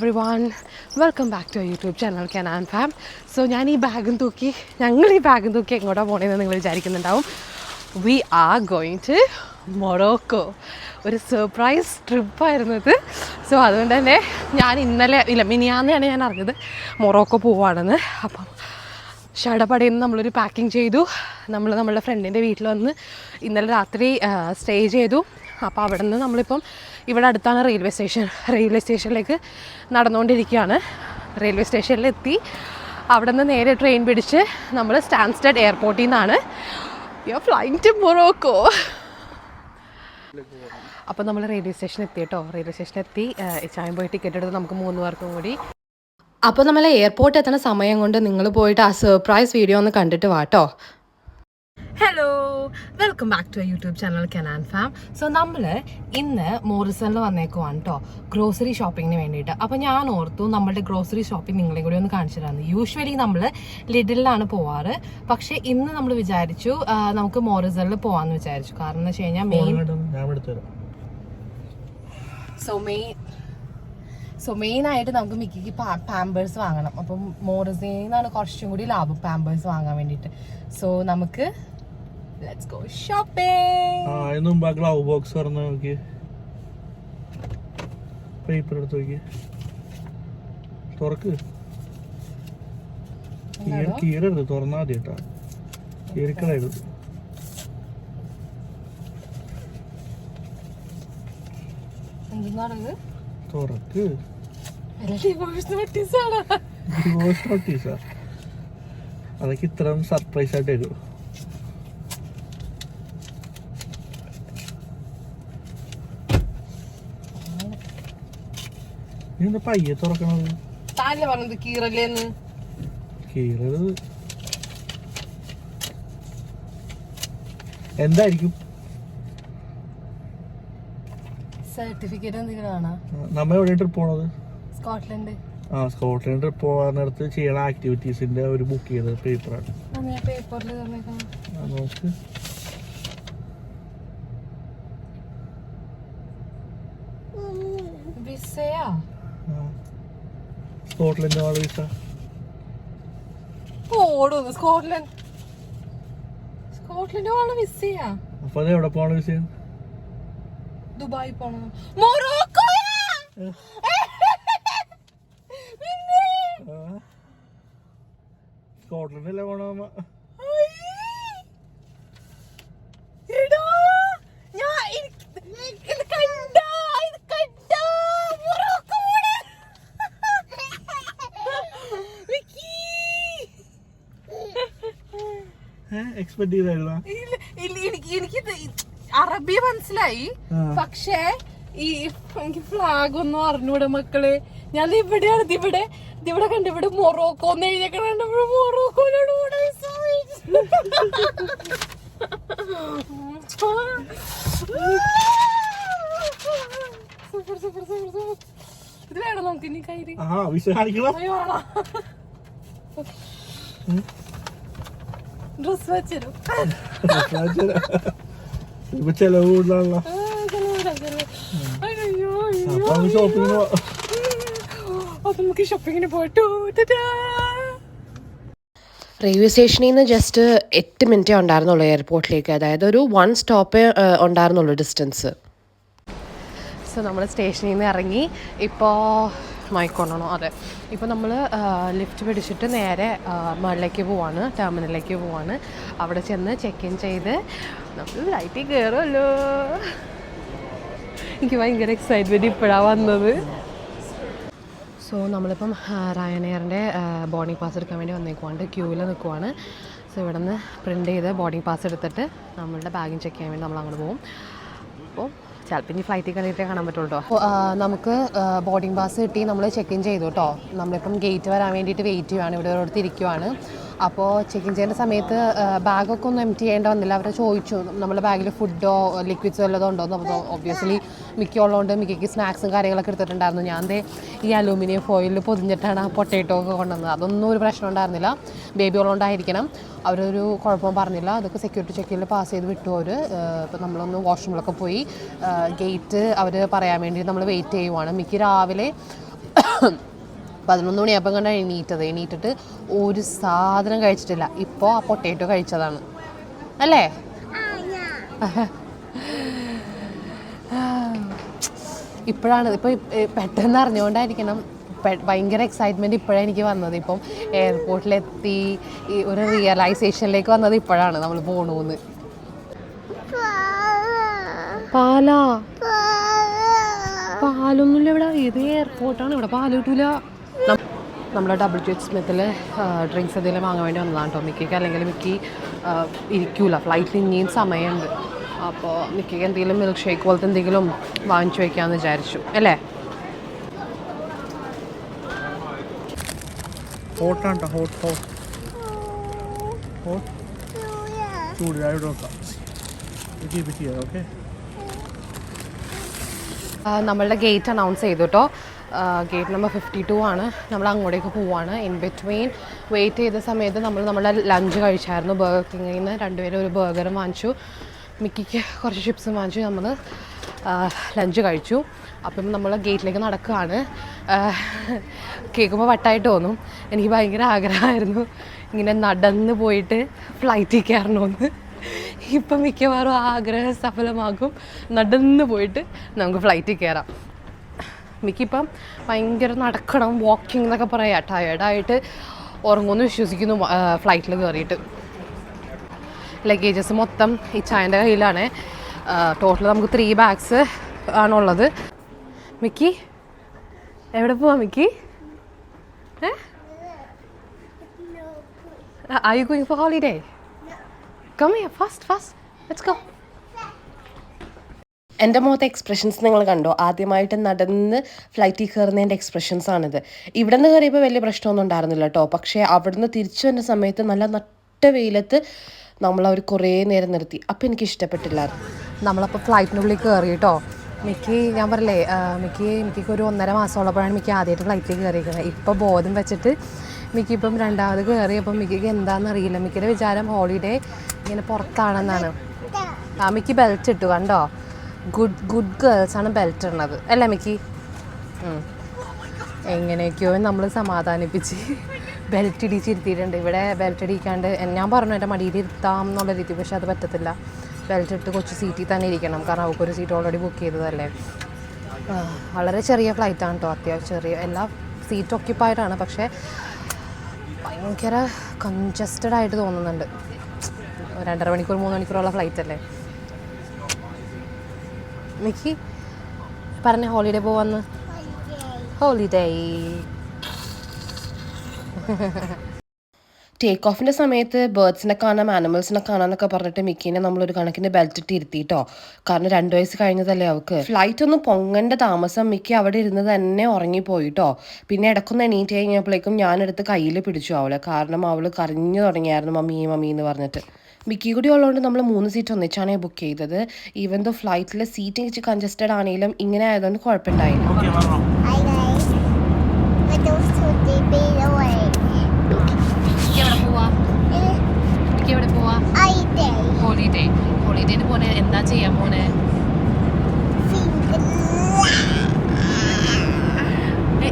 everyone, welcome back to our YouTube channel Canan Fam. So ഞങ്ങൾ ഈ ബാഗും തൂക്കി എങ്ങോട്ടാണ് പോകണമെന്ന് നിങ്ങൾ വിചാരിക്കുന്നുണ്ടാവും. We are going to Morocco. ഒരു സർപ്രൈസ് ട്രിപ്പായിരുന്നു ഇത്. സോ അതുകൊണ്ട് തന്നെ ഞാൻ മിനിയാന്നെയാണ് ഞാൻ അറിഞ്ഞത് മൊറോക്കോ പോവുകയാണെന്ന്. അപ്പം ഷടപടയിൽ നിന്ന് നമ്മളൊരു പാക്കിംഗ് ചെയ്തു. നമ്മളുടെ ഫ്രണ്ടിൻ്റെ വീട്ടിൽ വന്ന് ഇന്നലെ രാത്രി സ്റ്റേ ചെയ്തു. അപ്പോൾ അവിടെ നിന്ന് നമ്മളിപ്പം ഇവിടെ അടുത്താണ് റെയിൽവേ സ്റ്റേഷനിലേക്ക് നടന്നുകൊണ്ടിരിക്കുകയാണ്. റെയിൽവേ സ്റ്റേഷനിലെത്തി. അവിടെ നിന്ന് നേരെ ട്രെയിൻ പിടിച്ച് നമ്മൾ സ്റ്റാൻസ്റ്റഡ് എയർപോർട്ടിൽ നിന്നാണ് ഫ്ലൈയിങ് ടു മൊറോക്കോ. അപ്പോൾ നമ്മൾ റെയിൽവേ സ്റ്റേഷനിൽ എത്തി കേട്ടോ. റെയിൽവേ സ്റ്റേഷനിലെത്തി ചായം പോയി ടിക്കറ്റ് എടുത്ത് നമുക്ക് 3 പേർക്കും കൂടി. അപ്പോൾ നമ്മൾ എയർപോർട്ട് എത്തുന്ന സമയം കൊണ്ട് നിങ്ങൾ പോയിട്ട് ആ സർപ്രൈസ് വീഡിയോ ഒന്ന് കണ്ടിട്ട് വാട്ടോ. Hello, welcome back to YouTube channel Canaan farm. So നമ്മൾ ഇന്ന് മോറിസണിൽ വന്നേക്കുവാണ് കേട്ടോ, ഗ്രോസറി ഷോപ്പിങ്ങിന് വേണ്ടിയിട്ട്. അപ്പോൾ ഞാൻ ഓർത്തു നമ്മളുടെ ഗ്രോസറി ഷോപ്പിംഗ് നിങ്ങളെ കൂടി ഒന്ന് കാണിച്ചു തരാമെന്ന്. യൂഷ്വലി നമ്മൾ ലിഡിലാണ് പോവാറ്, പക്ഷെ ഇന്ന് നമ്മൾ വിചാരിച്ചു നമുക്ക് മോറിസണിൽ പോവാന്ന് വിചാരിച്ചു. കാരണം എന്ന് വെച്ച് കഴിഞ്ഞാൽ മെയിനായിട്ട് നമുക്ക് മിക്കിക്ക് പാമ്പേഴ്സ് വാങ്ങണം. അപ്പം മോറിസണിൽ നിന്നാണ് കുറച്ചും കൂടി ലാഭം പാമ്പേഴ്സ് വാങ്ങാൻ വേണ്ടിയിട്ട്. സോ നമുക്ക് let's go shopping. Glove box തുറന്ന് നോക്കി, പേപ്പർ എടുത്ത് നോക്കി, തുറക്ക്. കീറരുത്, തുറന്നാ മതി കേട്ടോ, കീറിക്കളരുത്. തുറക്ക്. ഡിവോഴ്സ് നോട്ടീസാ? അതൊക്കെ ഇത്രയും സർപ്രൈസ് ആയിട്ട് തരുമോ? നീ എന്താ പയ്യെ തുറക്കണത്? പറഞ്ഞത് കീറല്ലേന്ന്. കീറരുത്. എന്തായിരിക്കും? സർട്ടിഫിക്കറ്റ് എന്തെങ്കിലും. നമ്മ എവിടെ ട്രിപ്പ് പോണത്? സ്കോട്ട്ലൻഡ്. സ്കോട്ട്ലൻഡ് ട്രിപ്പ് പോകാൻ നേരത്ത് ചെയ്യണ ആക്ടിവിറ്റീസിന്റെ ഒരു ബുക്ക് ചെയ്ത പേപ്പറാണ്. നോക്ക്. സ്കോട്ട്ലൻഡ് ആള് വിസ. സ്കോട്ട്ലൻഡ് ആള് വിസയാ? അപ്പൊ അത് എവിടെ പോണ വിസ? ദുബായ് പോണം. മൊറോക്കോ. സ്കോട്ട്ലൻഡിലെ പോണ. എക്സ്പെക്ട് ചെയ്തായിരുന്നോ? എനിക്ക് അറബി മനസ്സിലായി, പക്ഷേ എനിക്ക് ഫ്ലാഗ് ഒന്നും അറിഞ്ഞൂടെ മക്കളെ. ഞാൻ ഇവിടെ കണ്ടിവിടെ മൊറോക്കോ എന്ന് എഴുതിയേക്കണ മൊറോക്കോയിലോട് ഇത് വേണം നമുക്ക് ഇനി കയ്യിൽ. ഡ്രസ് വെച്ചോ ചെലവ് കൂടുതലാണല്ലോ. നമുക്ക് ഷോപ്പിങ്ങിന് പോയിട്ടു. റെയിൽവേ സ്റ്റേഷനിൽ നിന്ന് ജസ്റ്റ് 8 മിനിറ്റേ ഉണ്ടായിരുന്നുള്ളൂ എയർപോർട്ടിലേക്ക്. അതായത് ഒരു 1 സ്റ്റോപ്പേ ഉണ്ടായിരുന്നുള്ളൂ ഡിസ്റ്റൻസ്. സോ നമ്മൾ സ്റ്റേഷനിൽ നിന്ന് ഇറങ്ങി. ഇപ്പോൾ മൈക്കോണോ? അതെ. ഇപ്പോൾ നമ്മൾ ലിഫ്റ്റ് പിടിച്ചിട്ട് നേരെ മുകളിലേക്ക് പോവാണ്, ടെർമിനലിലേക്ക് പോവാണ്. അവിടെ ചെന്ന് ചെക്ക് ഇൻ ചെയ്ത് നമ്മൾ ഫ്ലൈറ്റിൽ കയറുമല്ലോ. എനിക്ക് ഭയങ്കര എക്സൈറ്റ്മെൻറ്റ് ഇപ്പോഴാണ് വന്നത്. സോ നമ്മളിപ്പം റയനെയറിൻ്റെ ബോർഡിംഗ് പാസ് എടുക്കാൻ വേണ്ടി വന്നേക്കുവാണ്ട് ക്യൂവിൽ നിൽക്കുവാണ്. സോ ഇവിടെ നിന്ന് പ്രിൻ്റ് ചെയ്ത് ബോർഡിംഗ് പാസ് എടുത്തിട്ട് നമ്മളുടെ ബാഗിങ് ചെക്ക് ചെയ്യാൻ വേണ്ടി നമ്മൾ അങ്ങോട്ട് പോകും. അപ്പോൾ ചിലപ്പോൾ ഇനി ഫ്ലൈറ്റിൽ കണ്ടിട്ടേ കാണാൻ പറ്റുള്ളൂ കേട്ടോ. നമുക്ക് ബോർഡിംഗ് പാസ് കിട്ടി, നമ്മൾ ചെക്ക് ഇൻ ചെയ്തു കേട്ടോ. നമ്മളിപ്പം ഗേറ്റ് വരാൻ വേണ്ടിയിട്ട് വെയിറ്റ് ചെയ്യുവാണ്, ഇവിടെ ഓരോരുത്തർ ഇരിക്കുവാണ്. അപ്പോൾ ചെക്ക് ഇൻ ചെയ്യുന്ന സമയത്ത് ബാഗൊക്കെ ഒന്നും എംപ്റ്റി ചെയ്യേണ്ട വന്നില്ല. അവരെ ചോദിച്ചു നമ്മുടെ ബാഗിൽ ഫുഡോ ലിക്വിഡ്സോ വല്ലതോ ഉണ്ടോ എന്ന്. അപ്പോൾ ഒബ്വിയസ്ലി മിക്കുള്ളതുകൊണ്ട് മിക്കയ്ക്ക് സ്നാക്സും കാര്യങ്ങളൊക്കെ എടുത്തിട്ടുണ്ടായിരുന്നു. ഞാൻ ഈ അലൂമിനിയം ഫോയിലിൽ പൊതിഞ്ഞിട്ടാണ് ആ പൊട്ടേറ്റോ ഒക്കെ കൊണ്ടുവന്നത്. അതൊന്നും ഒരു പ്രശ്നം ഉണ്ടായിരുന്നില്ല. ബേബി ഉള്ളതുകൊണ്ടായിരിക്കണം, അവരൊരു കുഴപ്പവും പറഞ്ഞില്ല. അതൊക്കെ സെക്യൂരിറ്റി ചെക്കിൽ പാസ് ചെയ്ത് വിട്ടു അവർ. ഇപ്പോൾ നമ്മളൊന്ന് വാഷ്റൂമിലൊക്കെ പോയി ഗേറ്റ് അവർ പറയാൻ വേണ്ടി നമ്മൾ വെയിറ്റ് ചെയ്യുവാണ്. മിക്ക രാവിലെ 11 മണിയായപ്പോൾ കണ്ട എണീറ്റിട്ട് ഒരു സാധനം കഴിച്ചിട്ടില്ല. ഇപ്പോൾ ആ പൊട്ടേറ്റോ കഴിച്ചതാണ് അല്ലേ? ഇപ്പോഴാണ് പെട്ടെന്ന് അറിഞ്ഞുകൊണ്ടായിരിക്കണം ഭയങ്കര എക്സൈറ്റ്മെൻറ്റ് ഇപ്പോഴാണ് എനിക്ക് വന്നത്. ഇപ്പം എയർപോർട്ടിലെത്തി ഈ ഒരു റിയലൈസേഷനിലേക്ക് വന്നത് ഇപ്പോഴാണ് നമ്മൾ പോകണമെന്ന്. പാലൊന്നുമില്ല ഇവിടെ. ഏത് എയർപോർട്ടാണ്? ഇവിടെ പാല് കിട്ടൂല. നമ്മുടെ WH സ്മിത്തിൽ ഡ്രിങ്ക്സ് എന്തെങ്കിലും വാങ്ങാൻ വേണ്ടി വന്നതാണ് കേട്ടോ മിക്കിക്ക്. അല്ലെങ്കിൽ മിക്കി ഇരിക്കൂല, ഫ്ലൈറ്റിൽ ഇനിയും സമയമുണ്ട്. അപ്പോൾ മിക്കിക്ക് എന്തെങ്കിലും മിൽക്ക് ഷേക്ക് പോലത്തെ എന്തെങ്കിലും വാങ്ങിച്ചു വയ്ക്കാമെന്ന് വിചാരിച്ചു അല്ലേ? നമ്മളുടെ ഗേറ്റ് അനൗൺസ് ചെയ്തു കേട്ടോ. ഗേറ്റ് നമ്പർ 52 ആണ്. നമ്മൾ അങ്ങോട്ടേക്ക് പോവാണ്. ഇൻ ബിറ്റ്വീൻ വെയിറ്റ് ചെയ്ത സമയത്ത് നമ്മുടെ ലഞ്ച് കഴിച്ചായിരുന്നു. ബർഗർ കിങ്ങിൽ നിന്ന് രണ്ടുപേരും ഒരു ബർഗറും വാങ്ങിച്ചു. മിക്കിക്ക് കുറച്ച് ചിപ്സും വാങ്ങിച്ചു. നമ്മൾ ലഞ്ച് കഴിച്ചു. അപ്പം നമ്മൾ ഗേറ്റിലേക്ക് നടക്കുകയാണ്. കേൾക്കുമ്പോൾ വട്ടായിട്ട് തോന്നും. എനിക്ക് ഭയങ്കര ആഗ്രഹമായിരുന്നു ഇങ്ങനെ നടന്ന് പോയിട്ട് ഫ്ലൈറ്റിൽ കയറണമെന്ന്. ഇപ്പം മിക്കവാറും ആഗ്രഹം സഫലമാകും. നടന്ന് പോയിട്ട് നമുക്ക് ഫ്ലൈറ്റിൽ കയറാം. മിക്കിപ്പം ഭയങ്കര നടക്കണം, വാക്കിംഗ് എന്നൊക്കെ പറയാം. ടയേർഡായിട്ട് ഉറങ്ങുമെന്ന് വിശ്വസിക്കുന്നു ഫ്ലൈറ്റിൽ കയറിയിട്ട്. ലഗേജസ് മൊത്തം ഈ ചായൻ്റെ കയ്യിലാണ്. ടോട്ടൽ നമുക്ക് 3 ബാഗ്സ് ആണുള്ളത്. മിക്കി എവിടെ പോവാ Mickey? Are you going for holiday? Come here, fast. Let's go. എൻ്റെ മുഖത്തെ എക്സ്പ്രഷൻസ് നിങ്ങൾ കണ്ടോ? ആദ്യമായിട്ട് നടന്ന് ഫ്ലൈറ്റിൽ കയറുന്നതിൻ്റെ എക്സ്പ്രഷൻസാണിത്. ഇവിടെ നിന്ന് കയറിയപ്പോൾ വലിയ പ്രശ്നമൊന്നും ഉണ്ടായിരുന്നില്ല കേട്ടോ. പക്ഷേ അവിടുന്ന് തിരിച്ചു വരുന്ന സമയത്ത് നല്ല നട്ട വെയിലത്ത് നമ്മളവർ കുറേ നേരം നിർത്തി. അപ്പോൾ എനിക്ക് ഇഷ്ടപ്പെട്ടില്ലായിരുന്നു. നമ്മളപ്പോൾ ഫ്ലൈറ്റിനുള്ളിൽ കയറി കേട്ടോ. മിക്കി ഞാൻ പറയില്ലേ, മിക്കിക്ക് ഒരു 1.5 മാസമുള്ളപ്പോഴാണ് മിക്കി ആദ്യമായിട്ട് ഫ്ലൈറ്റിൽ കയറിയിരിക്കുന്നത്. ഇപ്പോൾ ബോധം വെച്ചിട്ട് മിക്കി ഇപ്പം രണ്ടാമത് കയറിയപ്പം മിക്കിക്ക് എന്താണെന്നറിയില്ല. മിക്കിയുടെ വിചാരം ഹോളിഡേ ഇങ്ങനെ പുറത്താണെന്നാണ്. മിക്കി ബെൽറ്റ് ഇട്ടു കണ്ടോ? ഗുഡ് ഗേൾസാണ് ബെൽറ്റ് ഇടുന്നത് അല്ലേ മിക്കി? എങ്ങനെയൊക്കെയോ നമ്മൾ സമാധാനിപ്പിച്ച് ബെൽറ്റ് ഇടിച്ചിരുത്തിയിട്ടുണ്ട്. ഇവിടെ ബെൽറ്റ് ഇടിക്കാണ്ട് ഞാൻ പറഞ്ഞു എൻ്റെ മടിയിൽ ഇരുത്താം എന്നുള്ള രീതി. പക്ഷെ അത് പറ്റത്തില്ല. ബെൽറ്റ് ഇട്ട് കൊച്ചു സീറ്റിൽ തന്നെ ഇരിക്കണം. കാരണം അവൾക്കൊരു സീറ്റ് ഓൾറെഡി ബുക്ക് ചെയ്തതല്ലേ. വളരെ ചെറിയ ഫ്ലൈറ്റാണ് കേട്ടോ. അത്യാവശ്യം ചെറിയ, എല്ലാ സീറ്റ് ഒക്യുപ്പൈഡാണ്. പക്ഷേ ഭയങ്കര കൺജസ്റ്റഡ് ആയിട്ട് തോന്നുന്നുണ്ട്. 2.5 മണിക്കൂർ 3 മണിക്കൂറുള്ള ഫ്ലൈറ്റ് അല്ലേ. മിക്കി പറഞ്ഞ ഹോളിഡേ പോവാന്ന്. ഹോളിഡേ ടേക്ക് ഓഫിൻ്റെ സമയത്ത് ബേർഡ്സിനെ കാണാം, ആനിമൽസിനെ കാണാമെന്നൊക്കെ പറഞ്ഞിട്ട് മിക്കീനെ നമ്മളൊരു കണക്കിന് ബെൽറ്റ് ഇട്ട് ഇരുത്തിയിട്ടോ. കാരണം 2 വയസ്സ് കഴിഞ്ഞതല്ലേ അവൾക്ക്. ഫ്ലൈറ്റ് ഒന്ന് പൊങ്ങേണ്ട താമസം മിക്കി അവിടെ ഇരുന്ന് തന്നെ ഉറങ്ങിപ്പോയിട്ടോ. പിന്നെ ഇടയ്ക്കൊന്ന് എണീറ്റ് കഴിഞ്ഞപ്പോഴേക്കും ഞാനെടുത്ത് കയ്യിൽ പിടിച്ചു അവളെ. കാരണം അവൾ കരഞ്ഞു തുടങ്ങിയായിരുന്നു മമ്മി എന്ന് പറഞ്ഞിട്ട്. മിക്കി കൂടി ഉള്ളതുകൊണ്ട് നമ്മൾ 3 സീറ്റ് ഒന്നിച്ചാണ് ബുക്ക് ചെയ്തത്. ഈവൻ ദോ ഫ്ലൈറ്റിലെ സീറ്റ് ഇച്ചിരി കൺജസ്റ്റഡ് ആണെങ്കിലും ഇങ്ങനെ ആയതുകൊണ്ട് കുഴപ്പമുണ്ടായില്ല. ഹോളിഡേന് പോണേ എന്താ ചെയ്യാൻ പോണേ?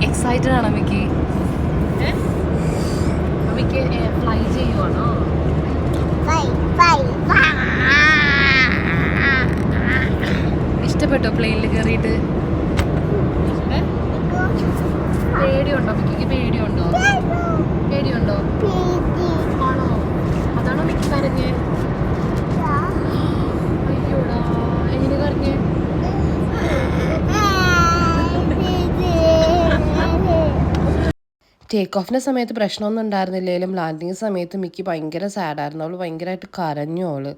എക്സൈറ്റഡ് ആണോ മിക്കി? Mickey fly ചെയ്യുവാണോ? ഇഷ്ടപ്പെട്ടോ പ്ലെയിനിൽ കയറിയിട്ട്? പേടിയുണ്ടോ മിക്കിക്ക്? പേടിയുണ്ടോ? ആണോ? അതാണോ മിക്കി കരഞ്ഞേ? അയ്യോടാ, എങ്ങനെ കരഞ്ഞേ? ടേക്ക് ഓഫിൻ്റെ സമയത്ത് പ്രശ്നമൊന്നും ഉണ്ടായിരുന്നില്ലെങ്കിലും ലാൻഡിങ് സമയത്ത് മിക്കി ഭയങ്കര സാഡായിരുന്നു. അവൾ ഭയങ്കരമായിട്ട് കരഞ്ഞു. അവള്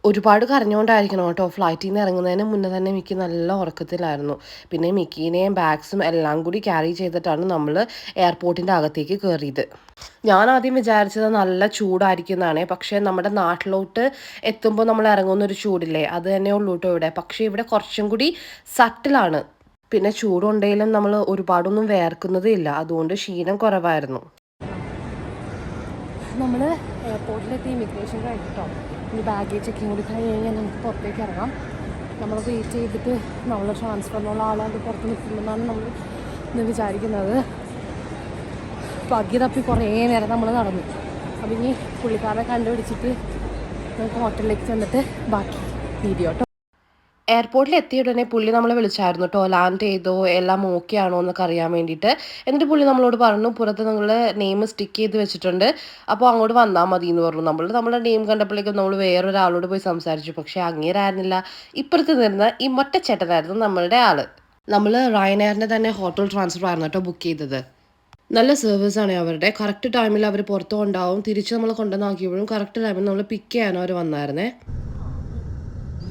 ഒരുപാട് കരഞ്ഞുകൊണ്ടായിരിക്കണം കേട്ടോ. ഫ്ലൈറ്റിൽ നിന്ന് ഇറങ്ങുന്നതിന് മുന്നേ തന്നെ മിക്കി നല്ല ഉറക്കത്തിലായിരുന്നു. പിന്നെ മിക്കീനെയും ബാഗ്സും എല്ലാം കൂടി ക്യാരി ചെയ്തിട്ടാണ് നമ്മൾ എയർപോർട്ടിൻ്റെ അകത്തേക്ക് കയറിയത്. ഞാൻ ആദ്യം വിചാരിച്ചത് നല്ല ചൂടായിരിക്കും എന്നാണ്. പക്ഷേ നമ്മുടെ നാട്ടിലോട്ട് എത്തുമ്പോൾ നമ്മൾ ഇറങ്ങുന്നൊരു ചൂടില്ലേ, അത് തന്നെ ഉള്ളൂ കേട്ടോ ഇവിടെ. പക്ഷേ ഇവിടെ കുറച്ചും കൂടി സട്ടിലാണ്. പിന്നെ ചൂടുണ്ടെങ്കിലും നമ്മൾ ഒരുപാടൊന്നും വേർക്കുന്നതേ ഇല്ല. അതുകൊണ്ട് ക്ഷീണം കുറവായിരുന്നു. നമ്മൾ എയർപോർട്ടിലെത്തി ഇമിഗ്രേഷൻ കഴിഞ്ഞിട്ടോ ഇനി ബാഗേജ് ചെക്കിങ് കൂടി കഴിഞ്ഞ് കഴിഞ്ഞാൽ നമുക്ക് പുറത്തേക്ക് ഇറങ്ങാം. നമ്മൾ വെയിറ്റ് ചെയ്തിട്ട് നമ്മൾ ട്രാൻസ്ഫറിനുള്ള ആളാണ്ട് പുറത്ത് നിൽക്കുമെന്നാണ് നമ്മൾ ഇന്ന് വിചാരിക്കുന്നത്. ഭാഗ്യ തപ്പി കുറേ നേരം നമ്മൾ നടന്നു. അപ്പം ഇനി പുള്ളിക്കാരെ കണ്ടുപിടിച്ചിട്ട് നമുക്ക് ഹോട്ടലിലേക്ക് ചെന്നിട്ട് ബാക്കി വീഡിയോ കേട്ടോ. എയർപോർട്ടിൽ എത്തിയ ഉടനെ പുള്ളി നമ്മളെ വിളിച്ചായിരുന്നു കേട്ടോ, ലാൻഡ് ചെയ്തോ എല്ലാം ഓക്കെ ആണോ എന്നൊക്കെ അറിയാൻ വേണ്ടിയിട്ട്. എന്നിട്ട് പുള്ളി നമ്മളോട് പറഞ്ഞു പുറത്ത് നിങ്ങൾ നെയിം സ്റ്റിക്ക് ചെയ്ത് വെച്ചിട്ടുണ്ട്, അപ്പോൾ അങ്ങോട്ട് വന്നാൽ മതി എന്ന് പറഞ്ഞു. നമ്മുടെ നെയിം കണ്ടപ്പോഴേക്കും നമ്മൾ വേറൊരാളോട് പോയി സംസാരിച്ചു. പക്ഷേ അങ്ങേരായിരുന്നില്ല, ഇപ്പുറത്ത് നിന്ന് ഈ മൊട്ടച്ചേട്ടനായിരുന്നു നമ്മളുടെ ആള്. നമ്മൾ റയനെയറിൻ്റെ തന്നെ ഹോട്ടൽ ട്രാൻസ്ഫർ ആയിരുന്നു കേട്ടോ ബുക്ക് ചെയ്തത്. നല്ല സർവീസാണ് അവരുടെ. കറക്റ്റ് ടൈമിൽ അവർ പുറത്തു കൊണ്ടാവും, തിരിച്ച് നമ്മൾ കൊണ്ടുവന്നാക്കിയപ്പോഴും കറക്റ്റ് ടൈമിൽ നമ്മൾ പിക്ക് ചെയ്യാനും അവർ വന്നായിരുന്നേ.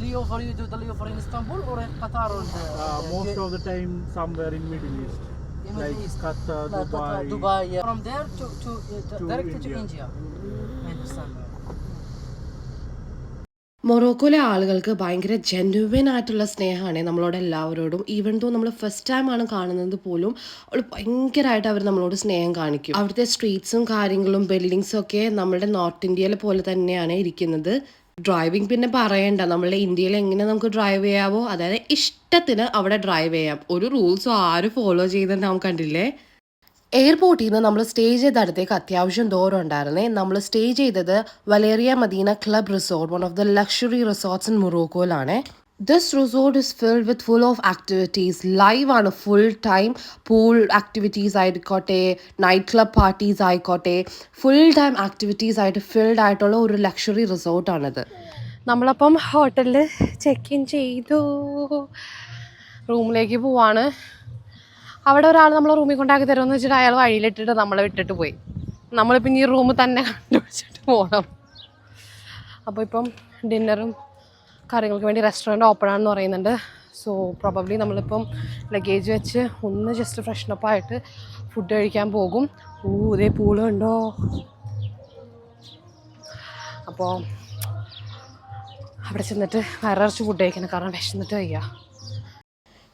Leo for you to the Leo for in Istanbul or in Qatar or most of the time somewhere in Middle East, in like Middle East. Qatar, No, Dubai. Qatar, Dubai. Yeah. From there to direct to India. India. I understand. മൊറോക്കോയിലെ ആളുകൾക്ക് ഭയങ്കര genuine ആയിട്ടുള്ള സ്നേഹമാണ് നമ്മളോട് എല്ലാവരോടും. Even though നമ്മൾ first time ആണ് കാണുന്നത് പോലും അവൾ ഭയങ്കരമായിട്ട് അവർ നമ്മളോട് സ്നേഹം കാണിക്കും. അവിടുത്തെ സ്ട്രീറ്റ്സും കാര്യങ്ങളും ബിൽഡിങ്സും ഒക്കെ നമ്മുടെ നോർത്ത് ഇന്ത്യയിലെ പോലെ തന്നെയാണ് ഇരിക്കുന്നത്. ഡ്രൈവിംഗ് പിന്നെ പറയണ്ട, നമ്മളെ ഇന്ത്യയിൽ എങ്ങനെ നമുക്ക് ഡ്രൈവ് ചെയ്യാവോ അതായത് ഇഷ്ടത്തിന് അവിടെ ഡ്രൈവ് ചെയ്യാം. ഒരു റൂൾസും ആരും ഫോളോ ചെയ്തിട്ടുണ്ടാവും, കണ്ടില്ലേ. എയർപോർട്ടിൽ നിന്ന് നമ്മൾ സ്റ്റേ ചെയ്ത അടുത്തേക്ക് അത്യാവശ്യം ദൂരം ഉണ്ടായിരുന്നേ. നമ്മൾ സ്റ്റേ ചെയ്തത് Valeria Madina club resort, one of the luxury resorts in മൊറോക്കോയിലാണ്. This resort is filled with full of activities. Live ആണ് ഫുൾ ടൈം. പൂൾ ആക്ടിവിറ്റീസ് ആയിക്കോട്ടെ, നൈറ്റ് ക്ലബ് പാർട്ടീസ് ആയിക്കോട്ടെ, ഫുൾ ടൈം ആക്ടിവിറ്റീസ് ആയിട്ട് ഫിൽഡ് ആയിട്ടുള്ള ഒരു luxury റിസോർട്ടാണിത്. നമ്മളപ്പം ഹോട്ടലിൽ check in ചെയ്തു, റൂമിലേക്ക് പോവാണ്. അവിടെ ഒരാൾ നമ്മളെ റൂമിൽ കൊണ്ടാക്കി തരുമെന്ന് വെച്ചിട്ട് അയാൾ വഴിയിലിട്ടിട്ട് നമ്മളെ വിട്ടിട്ട് പോയി. നമ്മളിപ്പം ഈ റൂം തന്നെ കണ്ടുപിടിച്ചിട്ട് പോകണം. അപ്പോൾ ഇപ്പം ഡിന്നറും കാര്യങ്ങൾക്ക് വേണ്ടി റെസ്റ്റോറൻറ്റ് ഓപ്പൺ ആണെന്ന് പറയുന്നുണ്ട്. സോ പ്രോബബ്ലി നമ്മളിപ്പം ലഗേജ് വെച്ച് ഒന്ന് ജസ്റ്റ് ഫ്രഷ്നപ്പ് ആയിട്ട് ഫുഡ് കഴിക്കാൻ പോകും. ഇതേ പൂളുണ്ടോ. അപ്പോൾ അവിടെ ചെന്നിട്ട് വയറിറച്ച് ഫുഡ് കഴിക്കണം, കാരണം വിശന്നിട്ട് വയ്യ.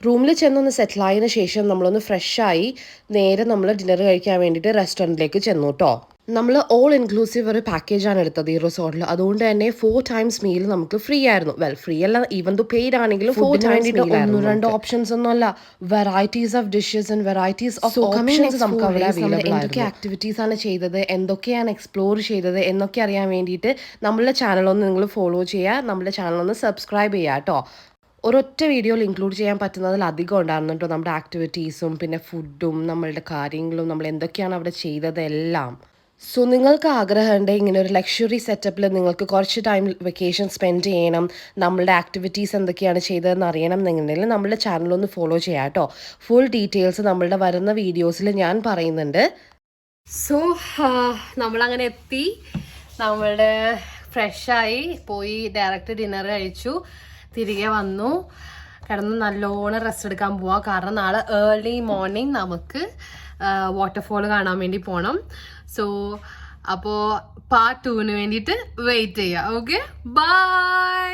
റൂമിൽ ചെന്നൊന്ന് സെറ്റിലായതിനു ശേഷം നമ്മളൊന്ന് ഫ്രഷായി നേരെ നമ്മൾ ഡിന്നർ കഴിക്കാൻ വേണ്ടിയിട്ട് റെസ്റ്റോറൻറ്റിലേക്ക് ചെന്നു കേട്ടോ. നമ്മൾ ഓൾ ഇൻക്ലൂസീവ് ഒരു പാക്കേജാണ് എടുത്തത് ഈ റിസോർട്ടിൽ. അതുകൊണ്ട് തന്നെ 4 times മീൽ നമുക്ക് ഫ്രീ ആയിരുന്നു. ഫ്രീ അല്ല, ഈവൻ ദോ പെയ്ഡ് ആണെങ്കിലും 4 times മീൽ. 1-2 ഓപ്ഷൻസ് ഒന്നും അല്ല, varieties of dishes and varieties of options നമുക്ക് അവിടെ അവൈലബിൾ ആണ്. എന്തൊക്കെ ആക്ടിവിറ്റീസ് ആണ് ചെയ്തത്, എന്തൊക്കെയാണ് എക്സ്പ്ലോർ ചെയ്തത് എന്നൊക്കെ അറിയാൻ വേണ്ടിയിട്ട് നമ്മളുടെ ചാനലൊന്ന് നിങ്ങൾ ഫോളോ ചെയ്യുക, നമ്മുടെ ചാനലൊന്ന് സബ്സ്ക്രൈബ് ചെയ്യുക കേട്ടോ. ഒരൊറ്റ വീഡിയോയിൽ ഇൻക്ലൂഡ് ചെയ്യാൻ പറ്റുന്നതിൽ അധികം ഉണ്ടായിരുന്നു കേട്ടോ, നമ്മുടെ ആക്ടിവിറ്റീസും പിന്നെ ഫുഡും നമ്മളുടെ കാര്യങ്ങളും നമ്മൾ എന്തൊക്കെയാണ് അവിടെ ചെയ്തത് എല്ലാം. സോ നിങ്ങൾക്ക് ആഗ്രഹമുണ്ട് ഇങ്ങനെ ഒരു ലക്ഷറി സെറ്റപ്പിൽ നിങ്ങൾക്ക് കുറച്ച് ടൈം വെക്കേഷൻ സ്പെൻഡ് ചെയ്യണം, നമ്മളുടെ ആക്ടിവിറ്റീസ് എന്തൊക്കെയാണ് ചെയ്തതെന്ന് അറിയണം എന്നുണ്ടെങ്കിൽ നമ്മളുടെ ചാനലൊന്ന് ഫോളോ ചെയ്യാം കേട്ടോ. ഫുൾ ഡീറ്റെയിൽസ് നമ്മളുടെ വരുന്ന വീഡിയോസിൽ ഞാൻ പറയുന്നുണ്ട്. സോ നമ്മളങ്ങനെ എത്തി, നമ്മളുടെ ഫ്രഷായി പോയി ഡയറക്റ്റ് ഡിന്നർ കഴിച്ചു, തിരികെ വന്നു, കിടന്ന് നല്ലോണം റെസ്റ്റ് എടുക്കാൻ പോവാം. കാരണം നാളെ ഏർലി മോർണിംഗ് നമുക്ക് വാട്ടർഫോൾ കാണാൻ വേണ്ടി പോകണം. സോ അപ്പോൾ പാർട്ട് 2 വേണ്ടിയിട്ട് വെയിറ്റ് ചെയ്യാം. Okay, by.